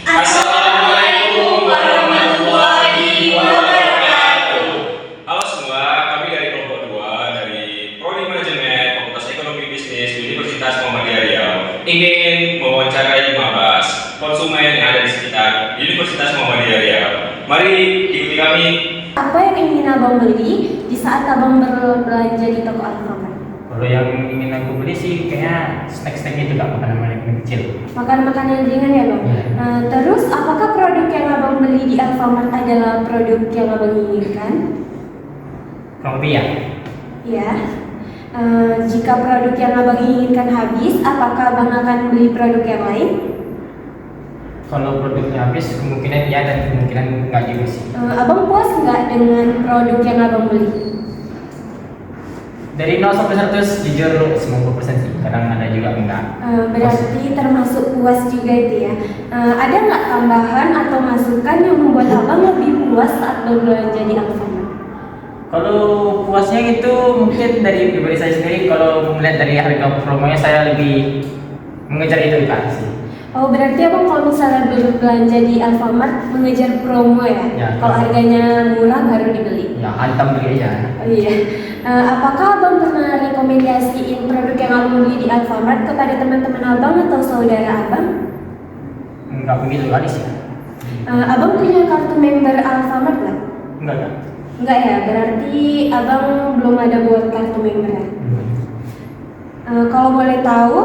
Assalamualaikum warahmatullahi wabarakatuh. Halo semua, kami dari kelompok 2 dari Prodi Manajemen Fakultas Ekonomi Bisnis Universitas Muhammadiyah Riau ingin mewawancarai 15 konsumen yang ada di sekitar Universitas Muhammadiyah Riau. Mari ikuti kami. Apa yang ingin abang beli di saat abang berbelanja di toko Alfamart? Kalau yang ingin aku beli sih kayaknya snack-snack itu kak, makanan-makanan yang kecil. Makanan-makanan ringan ya bang? Iya. Terus apakah produk yang abang beli di Alfamart adalah produk yang abang inginkan? Kurang lebih ya. Ya. Jika produk yang abang inginkan habis, apakah abang akan beli produk yang lain? Kalau produknya habis kemungkinan iya dan kemungkinan enggak juga sih. Abang puas nggak dengan produk yang abang beli? Dari 0 sampai 100 jujur 90% sih, kadang ada juga enggak. Berarti termasuk puas juga itu ya. Ada nggak tambahan atau masukan yang membuat abang lebih puas saat berbelanja di Alfamart? Kalau puasnya gitu mungkin dari pribadi saya sendiri, kalau melihat dari harga promonya saya lebih mengejar itu kak sih. Oh berarti abang kalau misalnya berbelanja di Alfamart mengejar promo ya? Ya. Kalau harganya murah baru dibeli? Ya hantam beli aja. Oh iya. Apakah abang pernah rekomendasiin produk yang abang beli di Alfamart kepada teman-teman abang atau saudara abang? Enggak begitu kali sih. Abang punya kartu member Alfamart nggak? Enggak kan? Enggak ya, berarti abang belum ada buat kartu member ya? Kalau boleh tahu,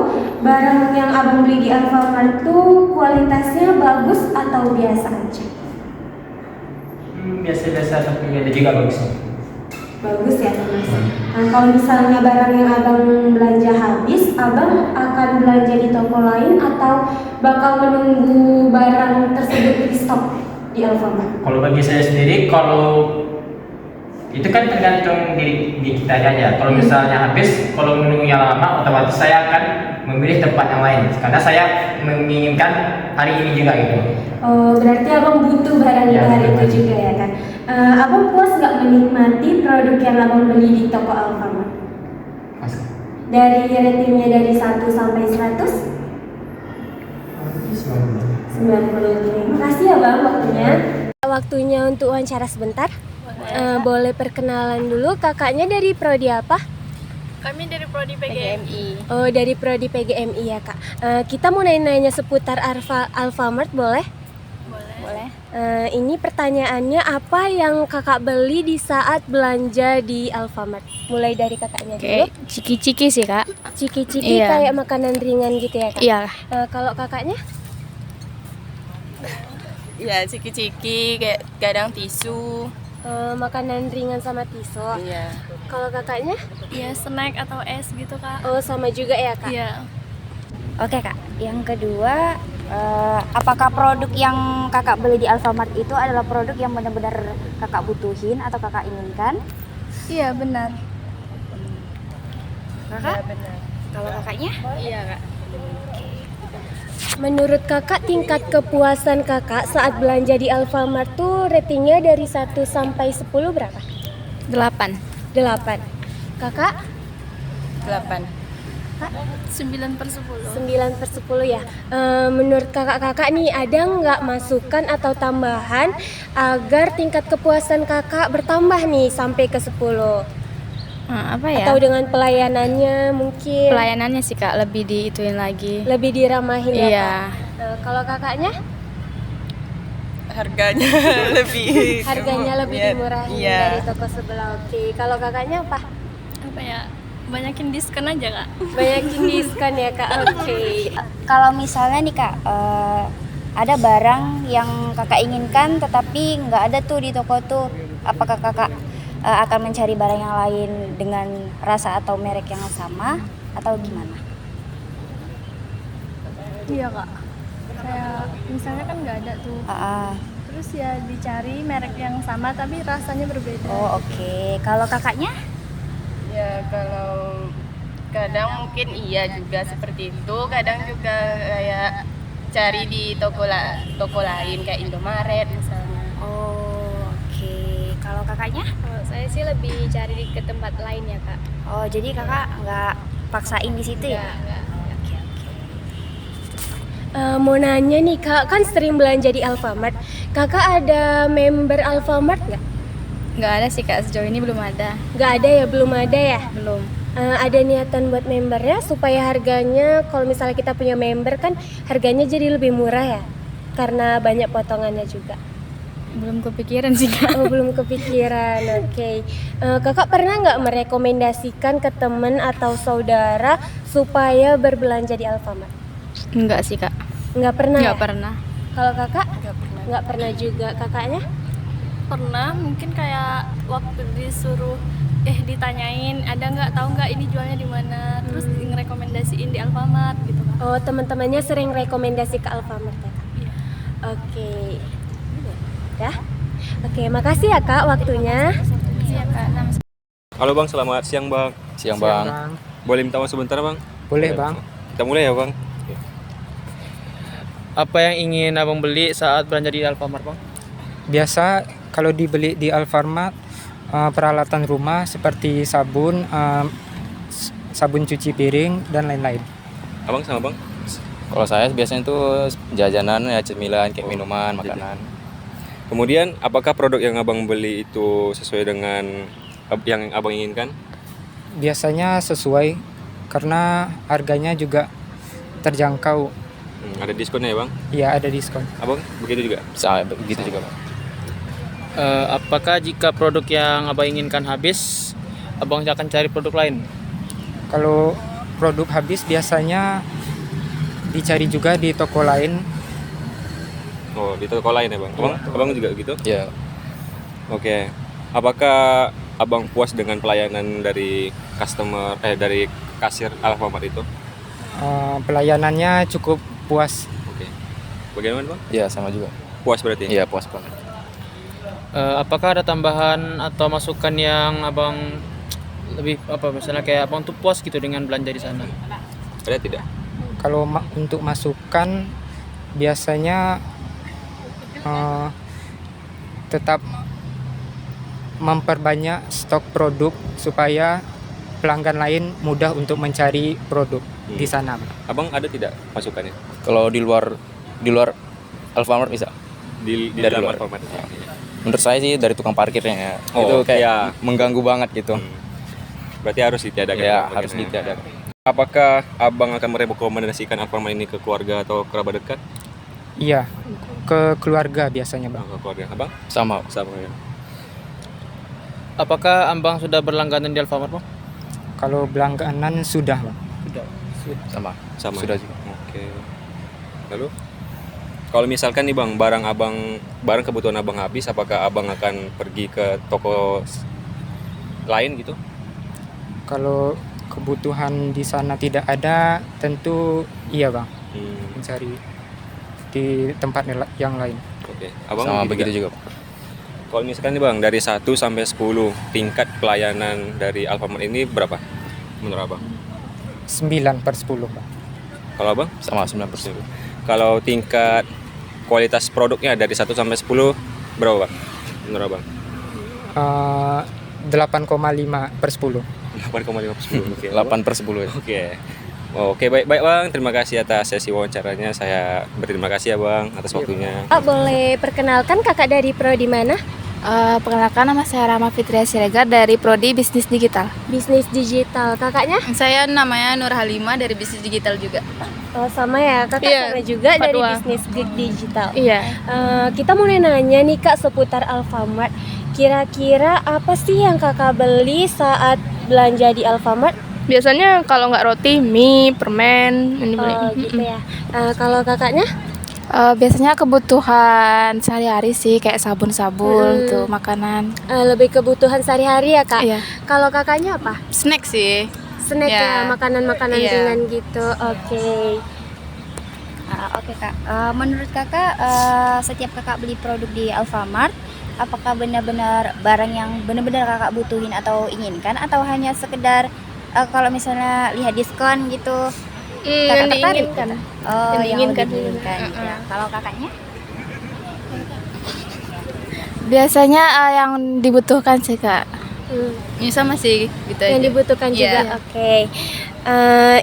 barang yang abang beli di Alfamart tuh kualitasnya bagus atau biasa aja? Biasa-biasa tapi ada juga bagusnya. Bagus ya mas. Kalau misalnya barang yang abang belanja habis, abang akan belanja di toko lain atau bakal menunggu barang tersebut di stok di Alfamart? Kalau bagi saya sendiri, kalau itu kan tergantung di kita aja. Kalau misalnya habis, kalau menunggunya lama, otomatis saya akan memilih tempat yang lain karena saya menginginkan hari ini juga gitu. Oh, berarti abang butuh barang Ya, itu hari betul, itu juga ya kan? Abang puas nggak menikmati produk yang abang beli di toko Alfamart? Mas. Dari ratingnya dari 1 sampai 100? 90. Terima kasih ya bang waktunya. Waktunya untuk wawancara sebentar. Boleh perkenalan dulu, kakaknya dari prodi apa? Kami dari Prodi PGMI. Oh, dari prodi PGMI ya kak. Kita mau nanya-nanya seputar Alfamart boleh? Boleh. Ini pertanyaannya, apa yang kakak beli di saat belanja di Alfamart? Mulai dari kakaknya dulu. Ciki-ciki sih kak. Ciki-ciki Iya. kayak makanan ringan gitu ya kak? Iya. Kalau kakaknya? Ya ciki-ciki kayak kadang tisu. Makanan ringan sama tisu. Iya. Kalau kakaknya? Ya snack atau es gitu kak. Oh sama juga ya kak? Iya. Oke kak, yang kedua, apakah produk yang kakak beli di Alfamart itu adalah produk yang benar-benar kakak butuhin atau kakak inginkan? Iya benar. Kakak? Benar. Kalau kakaknya? Iya kak. Menurut kakak, tingkat kepuasan kakak saat belanja di Alfamart tuh ratingnya dari 1 sampai 10 berapa? 8. 8. Kakak? 8. Kak? 9/10. 9/10 ya. Menurut kakak-kakak nih, ada nggak masukan atau tambahan agar tingkat kepuasan kakak bertambah nih sampai ke 10? Apa ya? Atau dengan pelayanannya mungkin? Pelayanannya sih kak lebih diituin lagi. Lebih diramahin ya Iya. kak? Kalau kakaknya? Harganya lebih Harganya lebih dimurahin dari toko sebelah. Oke. Kalau kakaknya apa? Apa ya? Banyakin diskon aja kak. Banyakin diskon ya kak. Oke. Kalau misalnya nih kak, ada barang yang kakak inginkan tetapi nggak ada tuh di toko tuh, apakah kakak akan mencari barang yang lain dengan rasa atau merek yang sama atau gimana? Iya kak. Kayak misalnya kan nggak ada tuh. Terus ya dicari merek yang sama tapi rasanya berbeda. Oh oke. Kalau kakaknya? Ya kalau kadang mungkin iya juga seperti itu, kadang juga kayak cari di toko lain kayak Indomaret misalnya. Oh oke. Kalau kakaknya? Kalau saya sih lebih cari ke tempat lain ya kak. Oh jadi kakak nggak paksain di situ ya? Enggak. Oke oke. Mau nanya nih kak, kan sering belanja di Alfamart. Kakak ada member Alfamart nggak? Nggak ada sih kak, sejauh ini belum ada. Nggak ada ya, belum ada ya? Belum. Ada niatan buat membernya supaya harganya, kalau misalnya kita punya member kan harganya jadi lebih murah ya? Karena banyak potongannya juga. Belum kepikiran sih kak. Oh, belum kepikiran, oke. Kakak pernah nggak merekomendasikan ke temen atau saudara supaya berbelanja di Alfamart? Enggak sih kak. Nggak pernah Nggak ya? pernah. Kalau kakak? Nggak pernah. Nggak pernah juga. Kakaknya? Pernah, mungkin kayak waktu disuruh ditanyain ada nggak, tahu nggak ini jualnya di mana, terus ngerekomendasiin di Alfamart gitu kan. Oh, teman-temannya sering rekomendasi ke Alfamart ya kak? Iya. Oke. Dah? Oke, makasih ya kak waktunya. Iya kak. Halo bang, selamat siang bang. Siang bang. Boleh minta uang sebentar bang? Boleh bang. Kita mulai ya bang. Apa yang ingin abang beli saat belanja di Alfamart bang? Biasa kalau dibeli di Alfamart peralatan rumah seperti sabun, sabun cuci piring dan lain-lain. Abang sama bang? Kalau saya biasanya itu jajanan ya, cemilan kayak minuman, makanan. Kemudian apakah produk yang abang beli itu sesuai dengan yang abang inginkan? Biasanya sesuai karena harganya juga terjangkau. Ada diskonnya ya bang? Iya, ada diskon. Abang begitu juga? Begitu juga bang. Apakah jika produk yang abang inginkan habis, abang akan cari produk lain? Kalau produk habis biasanya dicari juga di toko lain. Oh, di toko lain ya bang? Abang juga gitu? Ya, Oke. Apakah abang puas dengan pelayanan dari dari kasir Alfamart itu? Pelayanannya cukup puas. Oke. Bagaimana bang? ya sama juga. Puas berarti? Iya puas banget. Apakah ada tambahan atau masukan yang abang lebih misalnya kayak abang tuh puas gitu dengan belanja di sana? Ada tidak? Kalau untuk masukan biasanya tetap memperbanyak stok produk supaya pelanggan lain mudah untuk mencari produk di sana. Abang ada tidak masukannya? Kalau di luar Alfamart bisa. Di Dari dalam luar. Alfamart? Menurut saya sih dari tukang parkirnya ya. Oh, itu kayak iya. mengganggu banget gitu. Berarti harus ditiadakan? Ya bagiannya. harus ditiadakan. Apakah abang akan merekomendasikan Alfamart ini ke keluarga atau kerabat dekat? Iya, ke keluarga biasanya bang. Ke keluarga abang? Sama. Ya. Apakah abang sudah berlangganan di Alfamart bang? Kalau berlangganan sudah bang. Sama. Sama. Sudah juga. Oke. Lalu kalau misalkan nih bang, barang kebutuhan abang habis, apakah abang akan pergi ke toko lain gitu? Kalau kebutuhan di sana tidak ada, tentu iya bang, mencari di tempat yang lain. Oke. Abang Sama begitu begitu juga. Kalau misalkan nih bang, dari 1 sampai 10 tingkat pelayanan dari Alfamart ini berapa menurut abang? 9/10 bang. Kalau abang? Sama 9%. Kalau tingkat kualitas produknya dari 1 sampai 10 berapa bang menurut abang? 8,5/10. 8,5/10. Oke. 8/10 ya. Oke. Oke, baik bang. Terima kasih atas sesi wawancaranya. Saya berterima kasih ya bang atas waktunya. Boleh perkenalkan kakak dari prodi mana? Perkenalkan, nama saya Rama Fitria Siregar dari Prodi Bisnis Digital. Bisnis digital. Kakaknya? Saya namanya Nur Halimah dari Bisnis Digital juga. Oh, sama ya, kakak Iya, sama juga dari Padua. bisnis digital. Iya. Kita mau nanya nih kak seputar Alfamart. Kira-kira apa sih yang kakak beli saat belanja di Alfamart? Biasanya kalau nggak roti, mie, permen, ini beli. Oh gitu ya. Kalau kakaknya? Biasanya kebutuhan sehari-hari sih, kayak sabun-sabun, tuh makanan. Lebih kebutuhan sehari-hari ya kak? Iya. Kalau kakaknya apa? Snack sih. Snack ya, Ya. makanan-makanan Iya. ringan gitu. Oke. Oke kak, menurut kakak setiap kakak beli produk di Alfamart, apakah benar-benar barang yang benar-benar kakak butuhin atau inginkan, atau hanya sekedar kalau misalnya lihat diskon gitu kakak tertarik gitu? Oh, Yang diinginkan. diinginkan gitu ya. Kalau kakaknya? Biasanya yang dibutuhkan sih kak. Ini sama sih gitu Yang aja. dibutuhkan juga. Iya. Oke.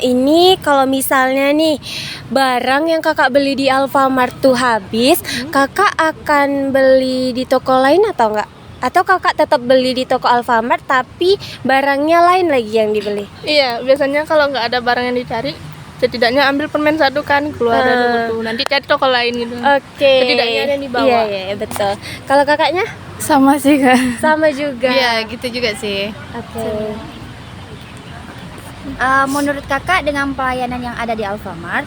Ini kalau misalnya nih barang yang kakak beli di Alfamart tuh habis, kakak akan beli di toko lain atau enggak? Atau kakak tetap beli di toko Alfamart tapi barangnya lain lagi yang dibeli? Iya, biasanya kalau nggak ada barang yang dicari, setidaknya ambil permen satu kan, keluar dari itu. Nanti cari toko lain gitu. Oke. Setidaknya ada yang dibawa. Iya, betul. Kalau kakaknya? Sama sih Kak. Sama juga. Iya, gitu juga sih. Oke. Menurut kakak dengan pelayanan yang ada di Alfamart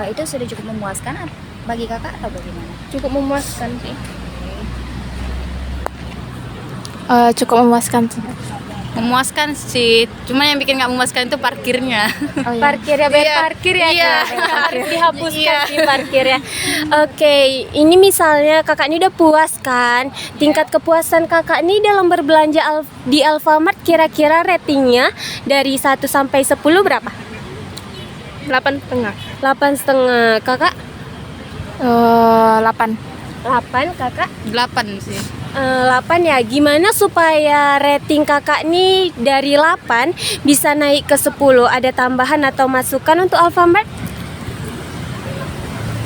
itu sudah cukup memuaskan bagi kakak atau bagaimana? Cukup memuaskan sih. Cukup memuaskan sih. Memuaskan sih, cuma yang bikin nggak memuaskan itu parkirnya. Oh, iya. Parkir ya, bayar Iya. parkir ya. Iya. Kak? Harus dihapuskan Iya. sih parkirnya. Oke, ini misalnya kakak ini udah puas kan? Tingkat kepuasan kakak ini dalam berbelanja di Alfamart kira-kira ratingnya dari 1 sampai 10 berapa? 8,5. 8,5. Kakak? 8. 8, kakak? 8 sih. 8 ya. Gimana supaya rating kakak nih dari 8 bisa naik ke 10? Ada tambahan atau masukan untuk Alfamart?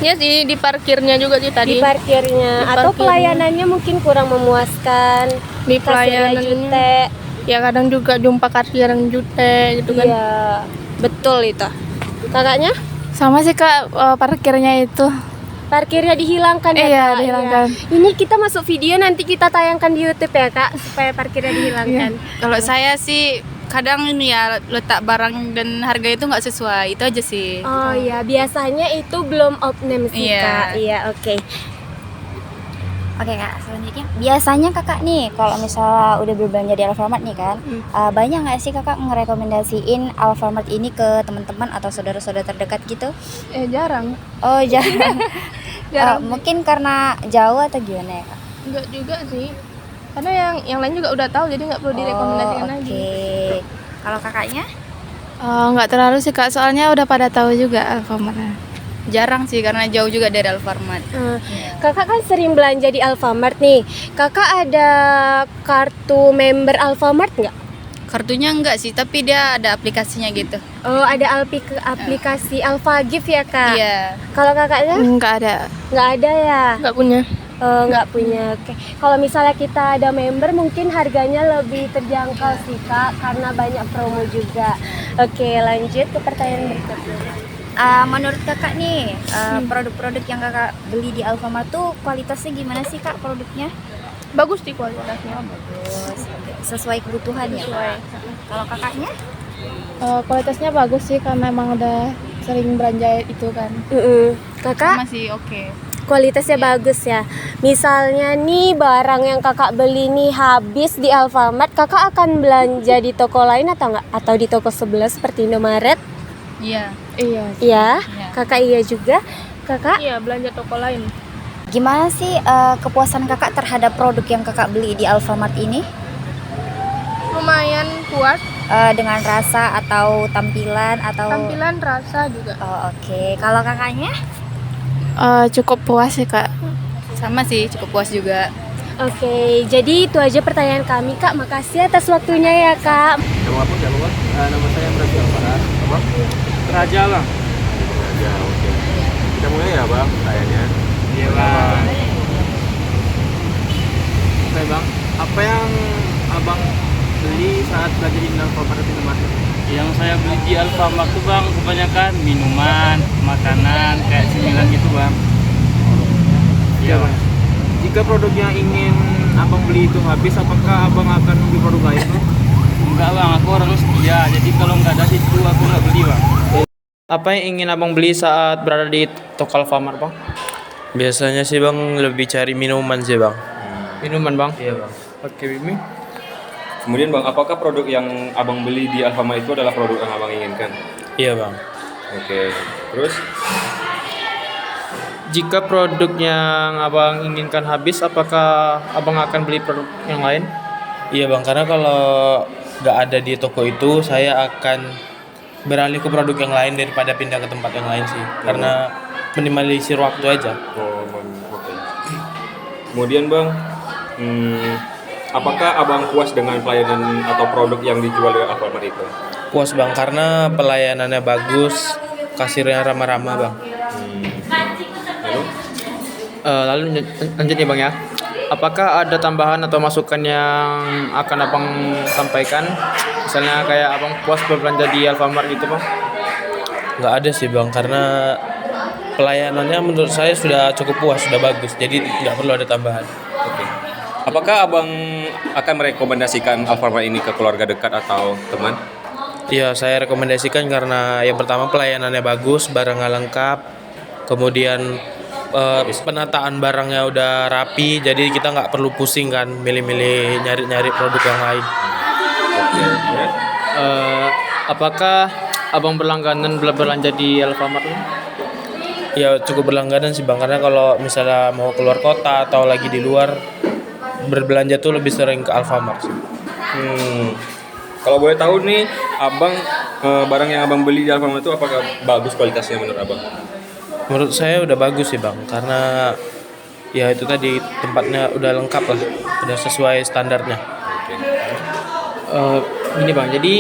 Ya sih, di parkirnya juga sih tadi. Di parkirnya Di atau parkirnya. pelayanannya mungkin kurang memuaskan. Di Kasirnya pelayanannya. jute. Ya kadang juga jumpa kasir yang jute gitu kan. Iya, betul itu. Kakaknya? Sama sih Kak, parkirnya itu. Parkirnya dihilangkan ya, Iya, Kak? dihilangkan. Iya. Ini kita masuk video nanti kita tayangkan di YouTube ya, Kak, supaya parkirnya dihilangkan. Kalau saya sih kadang ini ya letak barang dan harga itu nggak sesuai, itu aja sih. Oh iya, biasanya itu belum opname sih, Iya. Kak. Iya, oke. Oke Kak, selanjutnya biasanya kakak nih kalau misalnya udah berbelanja di Alfamart nih kan, banyak nggak sih kakak ngerekomendasiin Alfamart ini ke teman-teman atau saudara-saudara terdekat gitu? Jarang. Oh jarang. Jarang. Mungkin karena jauh atau gimana ya kak? Enggak juga sih. Karena yang lain juga udah tahu jadi nggak perlu direkomendasikan Oh, lagi. oke. Kalau kakaknya? Nggak terlalu sih Kak, soalnya udah pada tahu juga Alfamart. Jarang sih karena jauh juga dari Alfamart. Kakak kan sering belanja di Alfamart nih. Kakak ada kartu member Alfamart nggak? Kartunya enggak sih, tapi dia ada aplikasinya gitu. Oh, ada aplikasi Alfa Gift ya, Kak? Iya. Kalau kakaknya? Nggak ada. Nggak ada ya? Nggak punya. Oh, nggak punya. Oke. Kalau misalnya kita ada member mungkin harganya lebih terjangkau sih, Kak, karena banyak promo juga. Oke, lanjut ke pertanyaan berikutnya. Menurut kakak nih, produk-produk yang kakak beli di Alfamart tuh kualitasnya gimana sih kak produknya? Bagus sih kualitasnya. Bagus, sesuai kebutuhan ya. Sesuai. Kalau kakaknya? Kualitasnya bagus sih karena emang udah sering belanja itu kan. Kakak? Masih oke. Kualitasnya bagus ya. Misalnya nih barang yang kakak beli nih habis di Alfamart, kakak akan belanja di toko lain atau enggak? Atau di toko sebelah seperti Indomaret? Iya. Iya. Iya. Kakak iya juga. Kakak? Iya, belanja toko lain. Gimana sih kepuasan kakak terhadap produk yang kakak beli di Alfamart ini? Lumayan puas. Dengan rasa atau tampilan atau? Tampilan, rasa juga. Oh, oke. Kalau kakaknya? Cukup puas sih Kak. Sama sih, cukup puas juga. Oke, jadi itu aja pertanyaan kami, Kak. Makasih atas waktunya ya, Kak. Nama apa? Nama saya Raja Alfara. Apa? Raja Bang. Raja, oke. Kita mulai ya Bang, pertanyaannya. Iya bang. Oke bang, apa yang abang beli saat belanja di Alfamart itu bang? Yang saya beli di Alfamart tuh bang kebanyakan minuman, makanan kayak cemilan gitu bang. Iya bang. Jika produk yang ingin abang beli itu habis, apakah abang akan beli produk lain bang? Enggak bang, aku orang setia, jadi kalau nggak ada situ aku nggak beli bang. Apa yang ingin abang beli saat berada di toko Alfamart bang? Biasanya sih bang lebih cari minuman sih bang. Minuman bang? Iya bang. Oke Bimi. Kemudian bang, apakah produk yang abang beli di Alfamart itu adalah produk yang abang inginkan? Iya bang. Oke. Terus? Jika produk yang abang inginkan habis, apakah abang akan beli produk yang lain? Iya bang, karena kalau nggak ada di toko itu, saya akan beralih ke produk yang lain daripada pindah ke tempat yang lain sih. Karena minimalisir waktu aja. Oke. Kemudian bang, apakah abang puas dengan pelayanan atau produk yang dijual di Alfamart itu? puas bang, karena pelayanannya bagus, kasirnya ramah-ramah bang. Lalu lanjut nih bang ya. Apakah ada tambahan atau masukan yang akan abang sampaikan? Misalnya kayak abang puas berbelanja di Alfamart gitu bang? Nggak ada sih bang, karena pelayanannya menurut saya sudah cukup puas, sudah bagus, jadi nggak perlu ada tambahan. Oke. Apakah abang akan merekomendasikan Alfamart ini ke keluarga dekat atau teman? Iya, saya rekomendasikan karena yang pertama pelayanannya bagus, barangnya lengkap, kemudian penataan barangnya udah rapi, jadi kita nggak perlu pusing kan milih-milih nyari-nyari produk yang lain. Oke. Apakah abang berlangganan belanja di Alfamart ini? Ya cukup berlangganan sih bang, karena kalau misalnya mau keluar kota atau lagi di luar berbelanja tuh lebih sering ke Alfamart sih. Kalau boleh tahu nih, abang barang yang abang beli di Alfamart itu apakah bagus kualitasnya menurut abang? Menurut saya udah bagus sih bang, karena ya itu tadi tempatnya udah lengkap lah, udah sesuai standarnya. Gini bang, jadi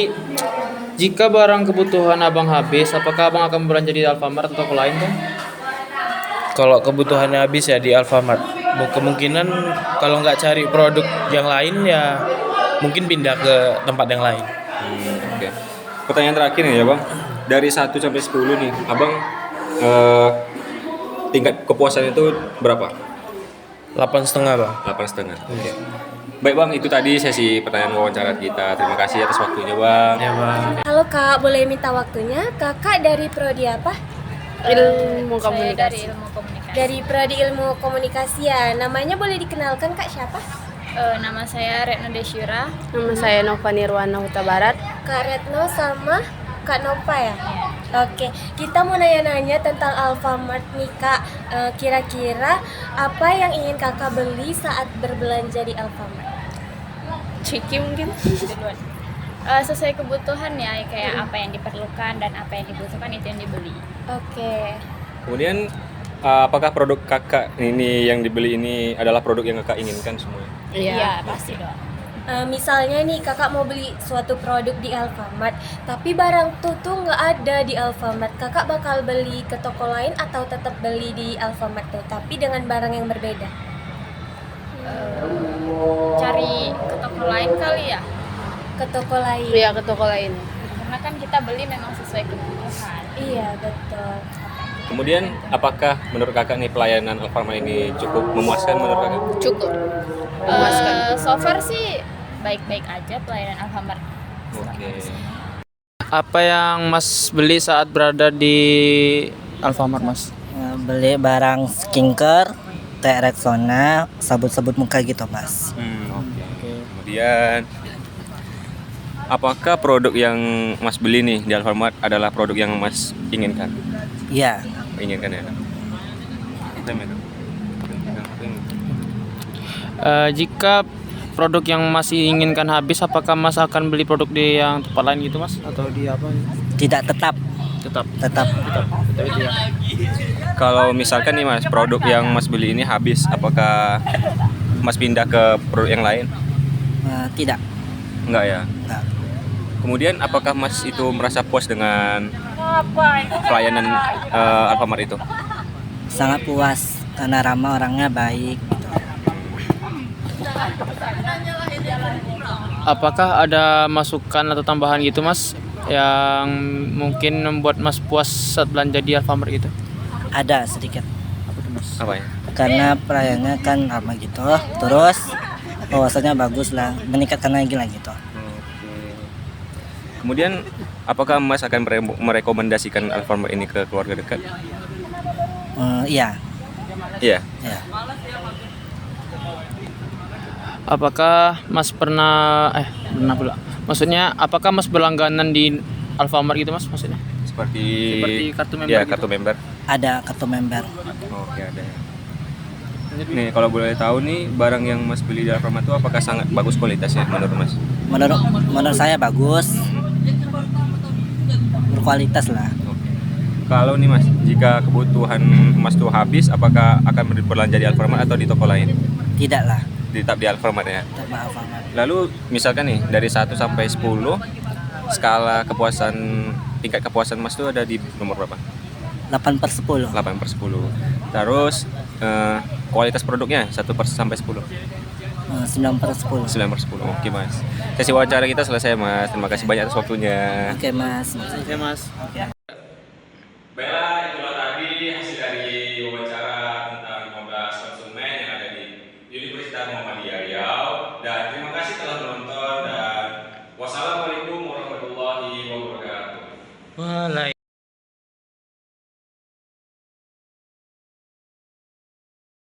jika barang kebutuhan abang habis, apakah abang akan belanja di Alfamart atau ke lain bang? Kalau kebutuhannya habis ya di Alfamart. Kemungkinan kalau nggak cari produk yang lain ya mungkin pindah ke tempat yang lain. Oke. Pertanyaan terakhir nih ya bang, dari 1 sampai 10 nih, abang tingkat kepuasan itu berapa? 8,5 bang. 8,5. Oke. Baik bang, itu tadi sesi pertanyaan wawancara kita. Terima kasih atas waktunya bang. Ya bang. Halo Kak, boleh minta waktunya? Kakak dari prodi apa? Ilmu Saya komunikasi. dari ilmu komunikasi. Dari prodi ilmu komunikasi ya. Namanya boleh dikenalkan Kak siapa? Nama saya Retno Desyura. Nama saya Nova Nirwana Huta Barat. Kak Retno sama Kak Nova ya? Oke, kita mau nanya-nanya tentang Alfamart nih Kak. Kira-kira apa yang ingin kakak beli saat berbelanja di Alfamart? Ciki mungkin. Sesuai kebutuhan ya, kayak apa yang diperlukan dan apa yang dibutuhkan itu yang dibeli. Oke. Kemudian apakah produk kakak ini yang dibeli ini adalah produk yang kakak inginkan semua? Iya, pasti dong. Misalnya nih kakak mau beli suatu produk di Alfamart, tapi barang tuh nggak ada di Alfamart. Kakak bakal beli ke toko lain atau tetap beli di Alfamart tuh, tapi dengan barang yang berbeda? Cari ke toko lain kali ya. Ke toko lain. Iya, ke toko lain. Karena kan kita beli memang sesuai kebutuhan. Iya betul. Kemudian apakah menurut kakak nih pelayanan Alfamart ini cukup memuaskan menurut kakak? Cukup. So far sih baik-baik aja pelayanan Alfamart. Oke. Apa yang mas beli saat berada di Alfamart mas? Beli barang skincare, kayak Rexona, sabut-sabut muka gitu mas. Oke. Kemudian apakah produk yang mas beli nih di Alfamart adalah produk yang mas inginkan? Iya. Inginkan ya. Jika produk yang masih inginkan habis, apakah mas akan beli produk di yang tempat lain gitu mas? Atau di apa? Tidak, tetap. Tetap itu ya. Kalau misalkan nih mas, produk yang mas beli ini habis, apakah mas pindah ke produk yang lain? Tidak. Enggak ya? Enggak. Kemudian apakah mas itu merasa puas dengan pelayanan Alfamart itu? Sangat puas karena ramah, orangnya baik. Apakah ada masukan atau tambahan gitu mas yang mungkin membuat mas puas saat belanja di Alfamart gitu? Ada sedikit. Apa tuh mas? Apa ya? Karena pelayanannya kan ramah gitu. Terus wawasannya bagus lah, meningkatkan lagi lah gitu. Kemudian apakah mas akan merekomendasikan Alfamart ini ke keluarga dekat? Iya. Iya. Iya. Apakah mas pernah pula? Maksudnya apakah mas berlangganan di Alfamart gitu mas maksudnya? Seperti kartu member ya, gitu? kartu member. Ada kartu member. Oke, ada. Nih kalau boleh tahu nih barang yang mas beli di Alfamart itu apakah sangat bagus kualitasnya menurut mas? Menurut saya bagus. Berkualitas lah. Kalau nih mas, jika kebutuhan mas tuh habis, apakah akan berbelanja di Alfamart atau di toko lain? Tidak lah. Tetap di Alfamart ya. Tetap Alfamart. Lalu misalkan nih dari 1 sampai 10, skala kepuasan, tingkat kepuasan Mas tuh ada di nomor berapa? 8/10. 8/10. Terus kualitas produknya 1/10. 9/10. 9/10. Oke Mas. Sesi wawancara kita selesai Mas. Terima kasih banyak atas waktunya. Oke Mas. Oke Mas. Oke.